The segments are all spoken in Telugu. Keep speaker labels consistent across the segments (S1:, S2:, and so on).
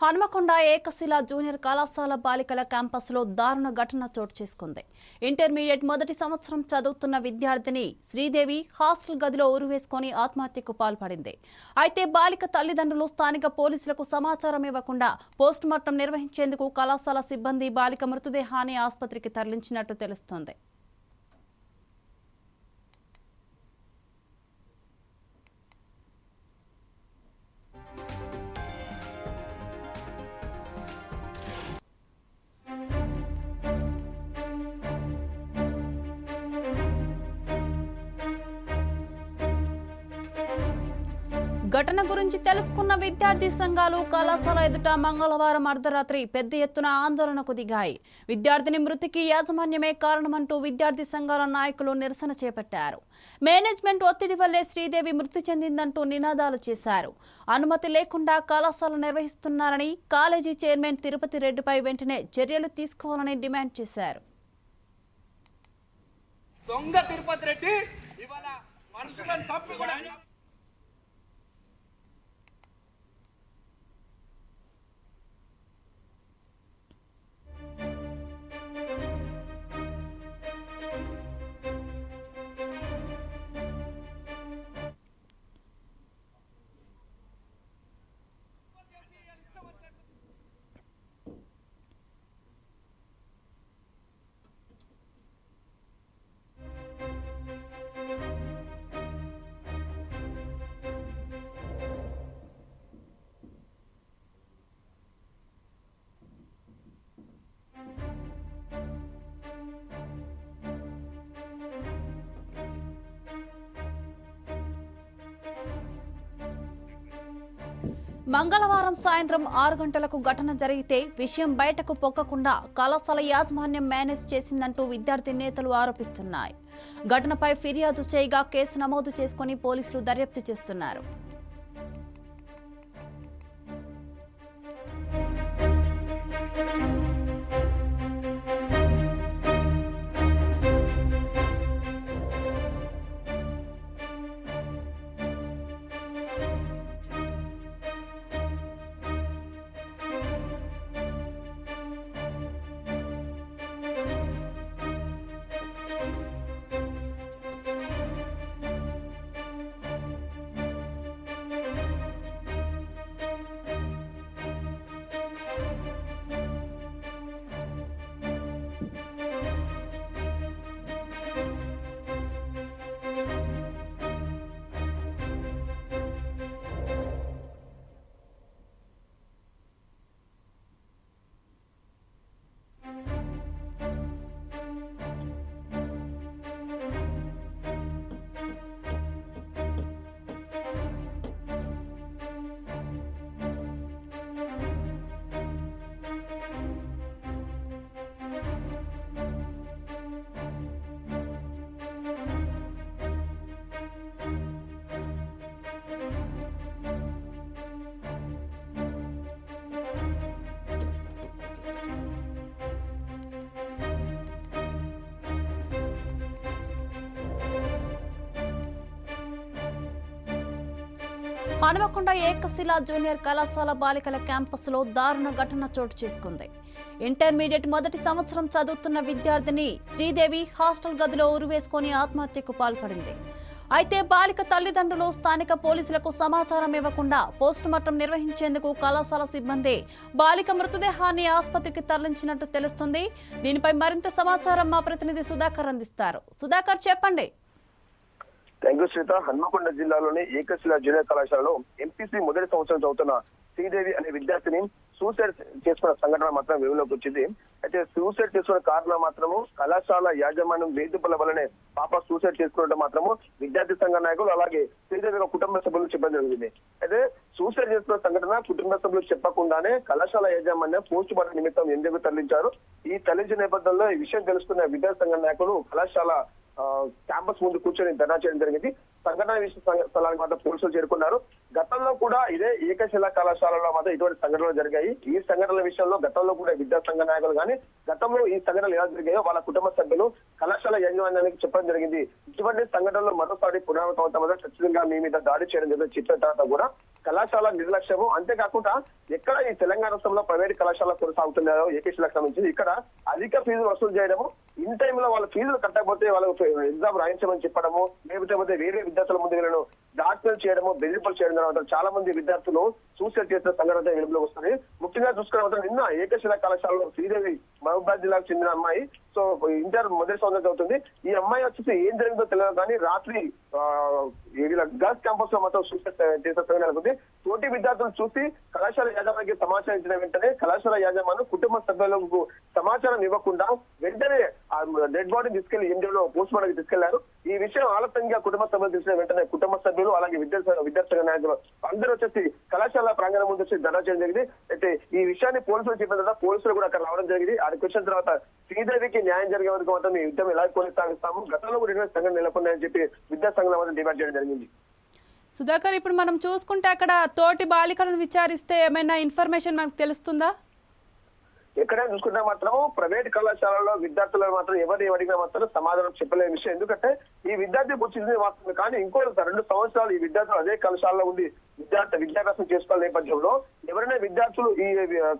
S1: హనుమకొండ ఏకశిల జూనియర్ కళాశాల బాలికల క్యాంపస్లో దారుణ ఘటన చోటు చేసుకుంది. ఇంటర్మీడియట్ మొదటి సంవత్సరం చదువుతున్న విద్యార్థిని శ్రీదేవి హాస్టల్ గదిలో ఉరివేసుకొని ఆత్మహత్యకు పాల్పడింది. అయితే బాలిక తల్లిదండ్రులు స్థానిక పోలీసులకు సమాచారం ఇవ్వకుండా పోస్టుమార్టం నిర్వహించేందుకు కళాశాల సిబ్బంది బాలిక మృతదేహాన్ని ఆసుపత్రికి తరలించినట్టు తెలుస్తోంది. ఘటన గురించి తెలుసుకున్న విద్యార్థి సంఘాలు కళాశాల ఎదుట మంగళవారం అర్ధరాత్రి పెద్ద ఎత్తున ఆందోళనకు దిగాయి. విద్యార్థిని మృతికి యాజమాన్యమే కారణమంటూ విద్యార్థి సంఘాల నాయకులు నిరసన చేపట్టారు. మేనేజ్మెంట్ ఒత్తిడి వల్లే శ్రీదేవి మృతి చెందిందంటూ నినాదాలు చేశారు. అనుమతి లేకుండా కళాశాల నిర్వహిస్తున్నారని, కాలేజీ చైర్మన్ తిరుపతి రెడ్డిపై వెంటనే చర్యలు తీసుకోవాలని డిమాండ్ చేశారు.
S2: దొంగ తిరుపతి రెడ్డి ఇవాళ మనుషులను చంపి కూడా
S1: మంగళవారం సాయంత్రం 6 గంటలకు ఘటన జరిగితే విషయం బయటకు పొక్కకుండా కళాశాల యాజమాన్యం మేనేజ్ చేసిందంటూ విద్యార్థి నేతలు ఆరోపిస్తున్నాయి. ఘటనపై ఫిర్యాదు చేయగా కేసు నమోదు చేసుకుని పోలీసులు దర్యాప్తు చేస్తున్నారు. హనుమకొండ ఏకశిల జూనియర్ కళాశాల బాలికల క్యాంపస్లో దారుణ ఘటన చోటు చేసుకుంది. ఇంటర్మీడియట్ మొదటి సంవత్సరం చదువుతున్న విద్యార్థిని శ్రీదేవి హాస్టల్ గదిలో ఉరివేసుకొని ఆత్మహత్యకు పాల్పడింది. అయితే బాలిక తల్లిదండ్రులు స్థానిక పోలీసులకు సమాచారం ఇవ్వకుండా పోస్టుమార్టం నిర్వహించేందుకు కళాశాల సిబ్బంది బాలిక మృతదేహాన్ని ఆసుపత్రికి తరలించినట్టు తెలుస్తుంది. దీనిపై మరింత సమాచారం మా ప్రతినిధి సుధాకర్ అందిస్తారు. సుధాకర్, చెప్పండి.
S3: థ్యాంక్ యూ శ్రీత. హన్మకొండ జిల్లాలోని ఏకశిల జూనియర్ కళాశాలలో ఎంపీసీ మొదటి సంవత్సరం చదువుతున్న శ్రీదేవి అనే విద్యార్థిని సూసైడ్ చేసుకున్న సంఘటన మాత్రం వెలుగులోకి వచ్చింది. అయితే సూసైడ్ చేసుకున్న కారణం మాత్రము కళాశాల యాజమాన్యం వేధింపుల వల్లనే పాప సూసైడ్ చేసుకున్నట్టు మాత్రము విద్యార్థి సంఘ నాయకులు అలాగే శ్రీదేవి కుటుంబ సభ్యులు చెప్పడం జరిగింది. అయితే సూసైడ్ చేసుకున్న సంఘటన కుటుంబ సభ్యులు చెప్పకుండానే కళాశాల యాజమాన్యం పోస్ట్ మార్టం నిమిత్తం ఎందుకు తరలించారు. ఈ తరలించిన నేపథ్యంలో ఈ విషయం తెలుసుకున్న విద్యార్థి సంఘ నాయకులు కళాశాల క్యాంపస్ ముందు కూర్చొని ధర్నా చేయడం జరిగింది. సంఘటన స్థలానికి మాత్రం పోలీసులు చేరుకున్నారు. గతంలో కూడా ఇదే ఏకశిలా కళాశాలలో మాత్రం ఇటువంటి సంఘటనలు జరిగాయి. ఈ సంఘటనల విషయంలో గతంలో కూడా విద్యా సంఘ నాయకులు కానీ గతంలో ఈ సంఘటనలు ఎలా జరిగాయో వాళ్ళ కుటుంబ సభ్యులు కళాశాల యాజమాన్యానికి చెప్పడం జరిగింది. ఇటువంటి సంఘటనలు మరోసారి పునరావృతం ఖచ్చితంగా మీ మీద దాడి చేయడం జరిగింది. చెప్పిన తర్వాత కూడా కళాశాల నిర్లక్ష్యము, అంతేకాకుండా ఎక్కడ ఈ తెలంగాణ రాష్ట్రంలో ప్రైవేట్ కళాశాల కొనసాగుతున్నాయో ఏకశిలకు సంబంధించి ఇక్కడ అధిక ఫీజులు వసూలు చేయడము, ఇన్ టైమ్ లో వాళ్ళ ఫీజులు కట్టకపోతే వాళ్ళకు ఎగ్జామ్ రాయించమని చెప్పడము, లేకపోతే వేరే విద్యార్థుల ముందు వీళ్ళను దాఖలు చేయడము, బెదిరింపులు చేయడం తర్వాత చాలా మంది విద్యార్థులు సూసైడ్ చేసిన సంఘటన వెలుగులోకి వస్తుంది. ముఖ్యంగా చూసుకున్న నిన్న ఏకశిలా కళాశాలలో శ్రీదేవి మహబూబాద్ జిల్లాకు చెందిన అమ్మాయి, సో ఇంటర్ మొదటి సంవత్సరం అవుతుంది. ఈ అమ్మాయి వచ్చేసి ఏం జరిగిందో తెలియదు కానీ రాత్రి గర్ల్స్ క్యాంపస్ లో మాత్రం సూసైడ్ చేసిన సంఘటన నెలకొంది. తోటి విద్యార్థులు చూసి కళాశాల యాజమాన్యానికి సమాచారం ఇచ్చిన వెంటనే కళాశాల యాజమాన్యం కుటుంబ సభ్యులకు సమాచారం ఇవ్వకుండా వెంటనే డెడ్ బాడీ తీసుకెళ్లి ఇండియాలో పోస్ట్ మార్టం తీసుకెళ్లారు. ఈ విషయం ఆలస్యంగా కుటుంబ సభ్యులు తెలిసిన వెంటనే కుటుంబ సభ్యులు అలాగే విద్యార్థి నాయకులు అందరూ వచ్చేసి కళాశాల ప్రాంగణం ముందు వచ్చి ధర్నా చేయడం జరిగింది. అయితే ఈ విషయాన్ని పోలీసులు చెప్పిన తర్వాత పోలీసులు కూడా అక్కడ రావడం జరిగింది. అక్కడికి వచ్చిన తర్వాత శ్రీదేవికి న్యాయం జరిగే వరకు మాత్రం ఈ యుద్ధం ఎలా కొనసాగిస్తాము, గతంలో కూడా ఇటువంటి సంఘటన నెలకొన్నాయని చెప్పి విద్యాసంఘాల మాత్రం డిమాండ్ చేయడం జరిగింది.
S1: సుధాకర్, ఇప్పుడు మనం చూసుకుంటే అక్కడ తోటి బాలికలను విచారిస్తే ఏమైనా ఇన్ఫర్మేషన్ మనకు తెలుస్తుందా?
S3: ఎక్కడైనా చూసుకుంటే మాత్రం ప్రైవేట్ కళాశాలలో విద్యార్థులు మాత్రం ఎవరిని అడిగినా మాత్రం సమాధానం చెప్పలేని విషయం. ఎందుకంటే ఈ విద్యార్థి వచ్చింది మాత్రమే కానీ ఇంకో 2 సంవత్సరాలు ఈ విద్యార్థులు అదే కళాశాలలో ఉండి విద్యాభ్యాసం చేసుకోవాలి నేపథ్యంలో ఎవరైనా విద్యార్థులు ఈ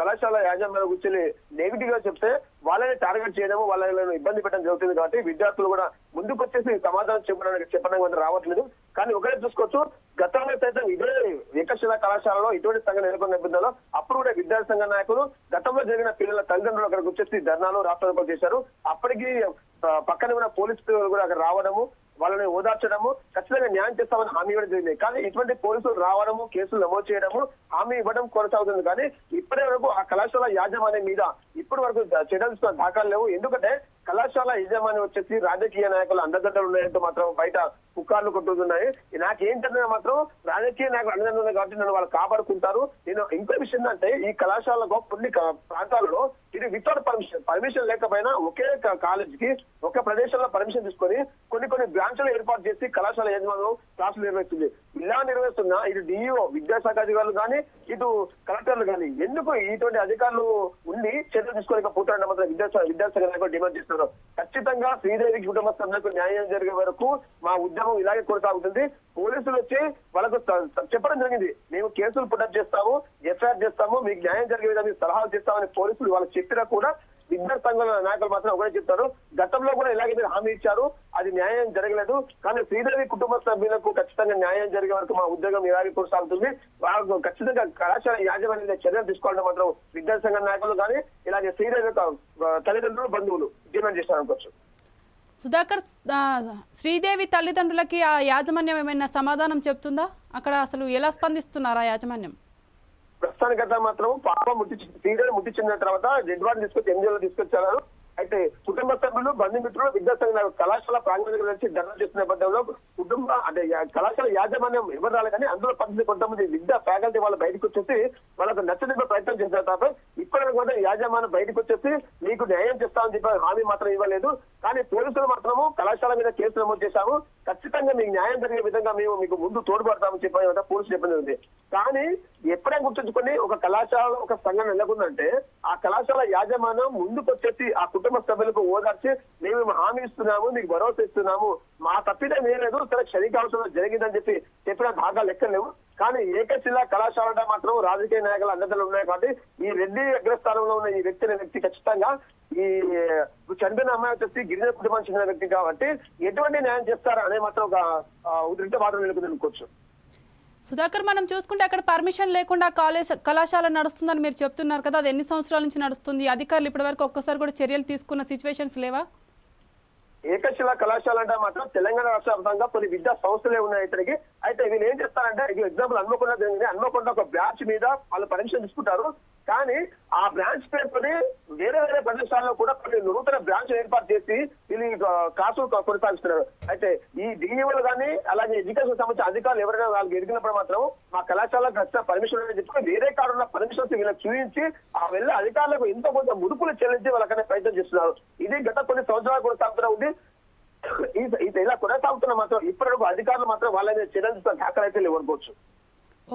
S3: కళాశాల యాజమాన్యం గురించి నెగిటివ్ గా చెప్తే వాళ్ళని టార్గెట్ చేయడము, వాళ్ళని ఇబ్బంది పెట్టడం జరుగుతుంది. కాబట్టి విద్యార్థులు కూడా ముందుకు వచ్చేసి సమాధానం చెప్పడానికి రావట్లేదు. కానీ ఒకటే చూసుకోవచ్చు, గతంలో సైతం ఇదే ఏకశిలా కళాశాలలో ఇటువంటి సంఘటన నెలకొన్న నేపథ్యంలో అప్పుడు కూడా విద్యార్థి సంఘ నాయకులు గతంలో జరిగిన పిల్లల తల్లిదండ్రులు అక్కడికి వచ్చేసి ధర్నాలు రాష్ట్రాలు చేశారు. అప్పటికి పక్కన ఉన్న పోలీసులు కూడా అక్కడ రావడము, వాళ్ళని ఓదార్చడము, ఖచ్చితంగా న్యాయం చేస్తామని హామీ ఇవ్వడం జరిగింది. కానీ ఇటువంటి పోలీసులు రావడము, కేసులు నమోదు చేయడము, హామీ ఇవ్వడం కొనసాగుతుంది. కానీ ఇప్పటి వరకు ఆ కళాశాల యాజమాన్యం మీద ఇప్పటి వరకు చర్యలు తీసుకున్న దాఖలు లేవు. ఎందుకంటే కళాశాల యజమాని వచ్చేసి రాజకీయ నాయకులు అండదండలు ఉన్నాయంటూ మాత్రం బయట పుకార్లు కొట్టుతున్నాయి. నాకేంటంటే మాత్రం రాజకీయ నాయకులు అండదండలు ఉన్నాయి కాబట్టి నన్ను వాళ్ళు కాపాడుకుంటారు. నేను ఇంకో విషయం ఏంటంటే ఈ కళాశాలలో కొన్ని ప్రాంతాలలో ఇది వితౌట్ పర్మిషన్ లేకపోయినా ఒకే కాలేజీకి ఒక ప్రదేశంలో పర్మిషన్ తీసుకొని కొన్ని బ్రాంచ్లు ఏర్పాటు చేసి కళాశాల యజమానులు క్లాసులు నిర్వహిస్తుంది. ఇలా నిర్వహిస్తున్నా ఇటు డిఈఓ విద్యాశాఖ అధికారులు కానీ ఇటు కలెక్టర్లు కానీ ఎందుకు ఇటువంటి అధికారులు ఉండి చర్యలు తీసుకోలేకపోతారన్న మాత్రం విద్యాశాఖ నాయకులు డిమాండ్ చేస్తున్నారు. ఖచ్చితంగా శ్రీదేవి కుటుంబ సభ్యులకు న్యాయం జరిగే వరకు మా ఉద్యమం ఇలాగే కొనసాగుతుంది. పోలీసులు వచ్చి వాళ్ళకు చెప్పడం జరిగింది, మేము కేసులు పుట్టప్ చేస్తాము, ఎఫ్ఐఆర్ చేస్తాము, మీకు న్యాయం జరిగే విధంగా సలహాలు చేస్తామని పోలీసులు వాళ్ళకి చెప్పినా కూడా విద్యార్థి సంఘాల నాయకులు మాత్రం ఒకటే చెప్తారు, గతంలో కూడా ఇలాగే మీరు హామీ ఇచ్చారు, అది న్యాయం జరగలేదు. కానీ శ్రీదేవి కుటుంబ సభ్యులకు ఖచ్చితంగా న్యాయం జరిగే వరకు మా ఉద్యోగం ఇలాగే కొనసాగుతుంది. వాళ్ళకు ఖచ్చితంగా కళాశాల యాజమాన్యం చర్యలు తీసుకోవాలని మాత్రం విద్యార్థి సంఘ నాయకులు కానీ ఇలాగే శ్రీదేవి తల్లిదండ్రులు బంధువులు డిమాండ్ చేస్తారనుకోవచ్చు.
S1: సుధాకర్, శ్రీదేవి తల్లిదండ్రులకి ఆ యాజమాన్యం ఏమైనా సమాధానం చెప్తుందా? అక్కడ అసలు ఎలా స్పందిస్తున్నారు ఆ యాజమాన్యం?
S3: ప్రస్తుతానికైతే మాత్రం పాప శ్రీదేవి ముట్టి చెందిన తర్వాత డెడ్ బాడీ తీసుకొచ్చి ఎంజీలో తీసుకొచ్చారు. అయితే కుటుంబ సభ్యులు, బంధుమిత్రులు, విద్యాసంఘ కళాశాల ప్రాంగణం నుంచి ధర్నా చేస్తున్న నేపథ్యంలో కళాశాల యాజమాన్యం ఎవరు రాలే కానీ అందులో కొంతమంది విద్యా ఫ్యాకల్టీ వాళ్ళు బయటకు వచ్చేసి వాళ్ళకు నచ్చనిపే ప్రయత్నం చేశారు. తప్ప ఇప్పటికి కూడా యాజమాన్యం బయటకు వచ్చేసి మీకు న్యాయం చేస్తామని చెప్పి హామీ మాత్రం ఇవ్వలేదు. కానీ పోలీసులు మాత్రము కళాశాల మీద కేసు నమోదు చేశాము, ఖచ్చితంగా మీకు న్యాయం జరిగే విధంగా మేము మీకు ముందు తోడ్పడతామని చెప్పి పోలీసులు చెప్పడం ఉంది. కానీ ఎప్పుడైనా గుర్తుంచుకొని ఒక కళాశాల ఒక సంఘటన నెలకొందంటే ఆ కళాశాల యాజమాన్యం ముందుకు వచ్చేసి ఆ కుటుంబ సభ్యులకు ఓదార్చి మేము హామీ ఇస్తున్నాము, మీకు భరోసా ఇస్తున్నాము, మా తప్పిదం ఏం లేదు, సరే క్షణికావసరం జరిగిందని చెప్పిన దాఖలు లెక్కలేవు. కానీ ఏకశిలా కళాశాల మాత్రం రాజకీయ నాయకులు అండదండలు ఉన్నాయి కాబట్టి ఈ రెడ్డి అగ్రస్థానంలో ఉన్న ఈ వ్యక్తి ఖచ్చితంగా ఈ చనిపోయిన అమ్మాయి వచ్చేసి గిరిజన కుటుంబానికి చెందిన వ్యక్తి కాబట్టి ఎటువంటి న్యాయం చేస్తారా అనే మాత్రం ఒక ఉద్రిక్త వాదన నెలకొంది అనుకోవచ్చు.
S1: సుధాకర్, మనం చూసుకుంటే అక్కడ పర్మిషన్ లేకుండా కళాశాల నడుస్తుందని మీరు చెప్తున్నారు కదా, అది ఎన్ని సంవత్సరాల నుంచి నడుస్తుంది? అధికారులు ఇప్పటి వరకు ఒక్కసారి కూడా చర్యలు తీసుకున్న సిచ్యువేషన్స్ లేవా?
S3: ఏకశిలా కళాశాల అంటే మాత్రం తెలంగాణ రాష్ట్ర వ్యాప్తంగా కొన్ని విద్యా సంస్థలే ఉన్నాయి ఇతనికి. అయితే వీళ్ళు ఏం చేస్తారంటే ఎగ్జాంపుల్ హన్మకొండ జరిగింది, హన్మకొండ ఒక బ్రాంచ్ మీద వాళ్ళు పర్మిషన్ తీసుకుంటారు. కానీ ఆ బ్రాంచ్ పేరుతోనే వేరే ప్రదేశాల్లో కూడా కొన్ని నూతన బ్రాంచ్ ఏర్పాటు చేసి వీళ్ళు క్లాసులు కొనసాగిస్తున్నారు. అయితే ఈ డిఈఓలు కానీ అలాగే ఎడ్యుకేషన్ సంబంధించిన అధికారులు ఎవరైనా వాళ్ళకి ఎదిగినప్పుడు మాత్రం మా కళాశాలకు వచ్చిన పర్మిషన్ అని చెప్పి వేరే కాడ ఉన్న పర్మిషన్స్ వీళ్ళకి చూపించి ఆ వెళ్ళే అధికారులకు ఎంతో కొంత ముడుపులు చెల్లించి వాళ్ళకనే ప్రయత్నం చేస్తున్నారు. ఇది గత కొన్ని సంవత్సరాలు కొనసాగుతూ ఉంది. ఇది ఇలా కొనసాగుతున్న మాత్రం ఇప్పటివరకు అధికారులు మాత్రం వాళ్ళ మీద చర్యలు తీసుకున్న దాఖలు అయితే లేవనుకోవచ్చు.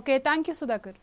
S4: Okay, thank you Sudhakar.